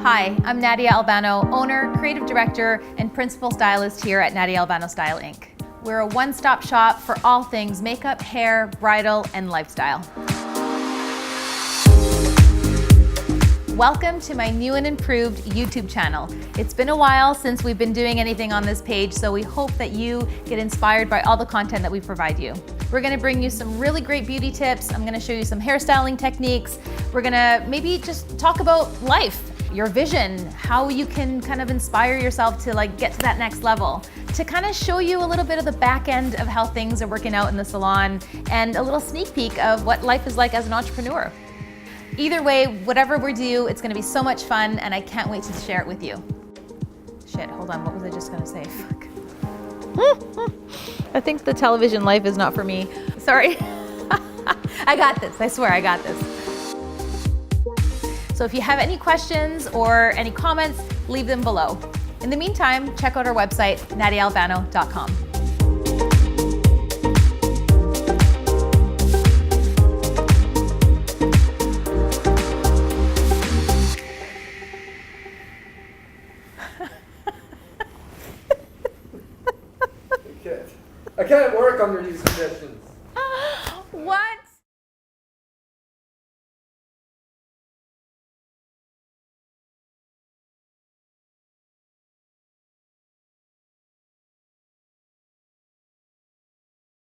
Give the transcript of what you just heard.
Hi, I'm Nadia Albano, owner, creative director, and principal stylist here at Nadia Albano Style Inc. We're a one-stop shop for all things makeup, hair, bridal, and lifestyle. Welcome to my new and improved YouTube channel. It's been a while since we've been doing anything on this page, so we hope that you get inspired by all the content that we provide you. We're gonna bring you some really great beauty tips. I'm gonna show you some hairstyling techniques. We're gonna maybe just talk about life, your vision, how you can kind of inspire yourself to get to that next level, to kind of show you a little bit of the back end of how things are working out in the salon, and a little sneak peek of what life is like as an entrepreneur. Either way, whatever we do, it's gonna be so much fun, and I can't wait to share it with you. Shit, hold on, what was I just gonna say? Fuck. I think the television life is not for me. Sorry. I got this, I swear I got this. So if you have any questions or any comments, leave them below. In the meantime, check out our website, nadiaalbano.com. I can't work under these conditions.